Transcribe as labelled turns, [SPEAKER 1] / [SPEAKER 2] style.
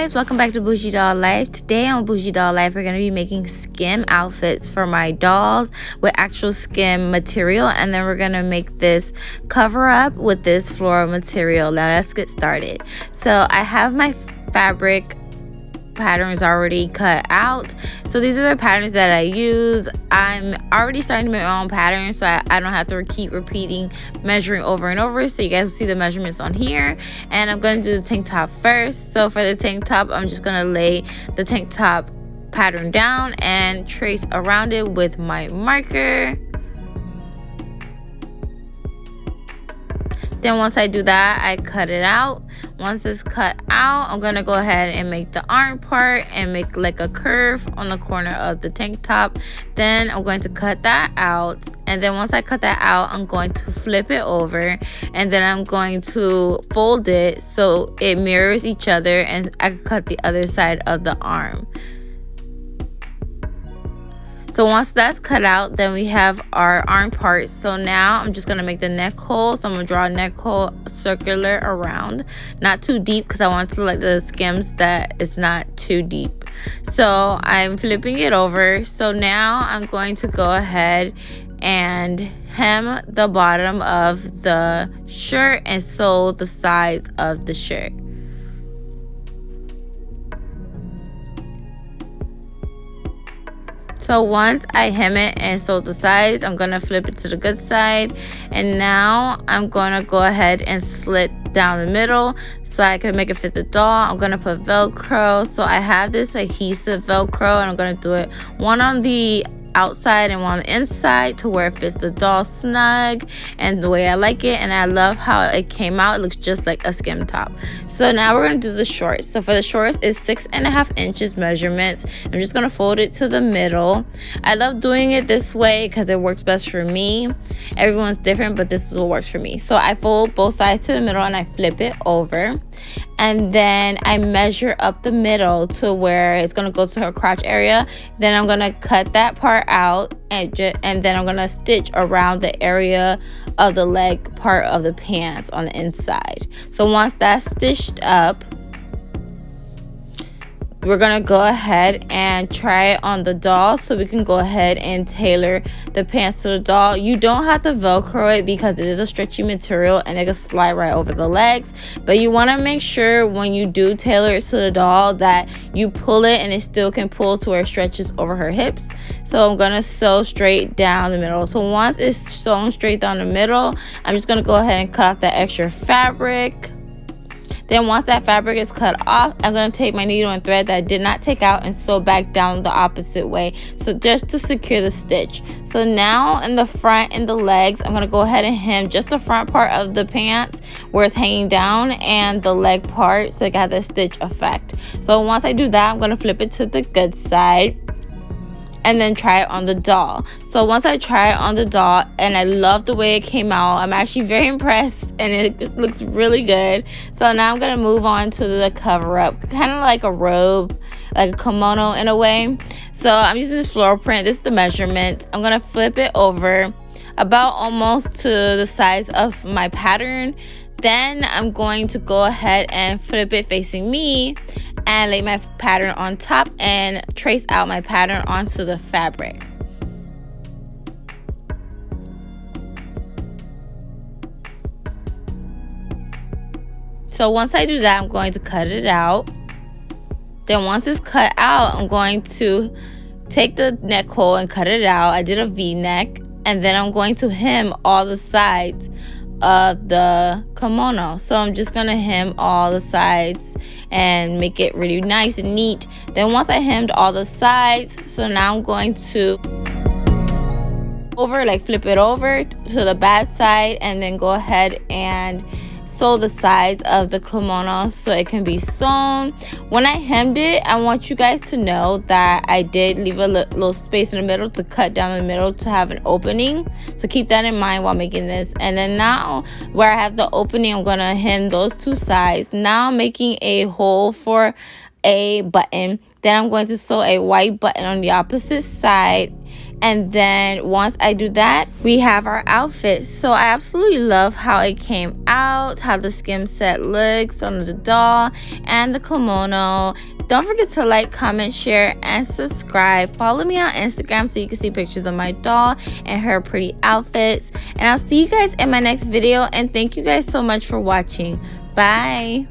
[SPEAKER 1] guys, welcome back to Bougie Doll Life. Today on Bougie Doll Life, we're going to be making skim outfits for my dolls with actual skim material, and then we're going to make this cover up with this floral material. Now let's get started. So I have my fabric patterns already cut out, so these are the patterns that I use. I'm already starting to make my own patterns, so I don't have to keep repeating measuring over and over. So you guys will see the measurements on here, and I'm going to do the tank top first. So for the tank top, I'm just going to lay the tank top pattern down and trace around it with my marker. Then once I do that, I cut it out. Once it's cut out, I'm gonna go ahead and make the arm part and make like a curve on the corner of the tank top. Then I'm going to cut that out, and then once I cut that out, I'm going to flip it over, and then I'm going to fold it so it mirrors each other, and I can cut the other side of the arm. So once that's cut out, then we have our arm part. So now I'm just going to make the neck hole. So I'm going to draw a neck hole circular around. Not too deep because I want to let the skims that is not too deep. So I'm flipping it over. So now I'm going to go ahead and hem the bottom of the shirt and sew the sides of the shirt. So once I hem it and sew the sides, I'm going to flip it to the good side. And now I'm going to go ahead and slit down the middle so I can make it fit the doll. I'm going to put Velcro. So I have this adhesive Velcro, and I'm going to do it one on the outside and one on the inside to where it fits the doll snug and the way I like it. And I love how it came out. It looks just like a skim top. So now we're going to do the shorts. So for the shorts, it's 6.5 inches measurements. I'm just going to fold it to the middle. I love doing it this way because it works best for me. Everyone's different, but this is what works for me. So I fold both sides to the middle and I flip it over, and then I measure up the middle to where it's going to go to her crotch area. Then I'm going to cut that part out, and then I'm going to stitch around the area of the leg part of the pants on the inside. So once that's stitched up, we're gonna go ahead and try it on the doll so we can go ahead and tailor the pants to the doll. You don't have to Velcro it because it is a stretchy material and it can slide right over the legs, but you want to make sure when you do tailor it to the doll that you pull it and it still can pull to where it stretches over her hips. So I'm gonna sew straight down the middle. So once it's sewn straight down the middle, I'm just gonna go ahead and cut off that extra fabric. Then once that fabric is cut off, I'm going to take my needle and thread that I did not take out and sew back down the opposite way. So just to secure the stitch. So now in the front and the legs, I'm going to go ahead and hem just the front part of the pants where it's hanging down and the leg part so it got the stitch effect. So once I do that, I'm going to flip it to the good side and then try it on the doll. So once I try it on the doll and I love the way it came out, I'm actually very impressed and it looks really good. So now I'm gonna move on to the cover up, kind of like a robe, like a kimono in a way. So I'm using this floral print. This is the measurements. I'm gonna flip it over about almost to the size of my pattern. Then I'm going to go ahead and flip it facing me and lay my pattern on top and trace out my pattern onto the fabric. So once I do that, I'm going to cut it out. Then once it's cut out, I'm going to take the neck hole and cut it out. I did a V-neck, and then I'm going to hem all the sides of the kimono. So I'm just gonna hem all the sides and make it really nice and neat. Then once I hemmed all the sides, so now I'm going to flip it over to the back side and then go ahead and sew the sides of the kimono so it can be sewn. When I hemmed it, I want you guys to know that I did leave a little space in the middle to cut down the middle to have an opening. So keep that in mind while making this. And then now where I have the opening, I'm gonna hem those two sides. Now I'm making a hole for a button. Then I'm going to sew a white button on the opposite side And then once I do that, we have our outfit. So I absolutely love how it came out, how the skim set looks on the doll and the kimono. Don't forget to like, comment, share, and subscribe. Follow me on Instagram so you can see pictures of my doll and her pretty outfits. And I'll see you guys in my next video. And thank you guys so much for watching. Bye.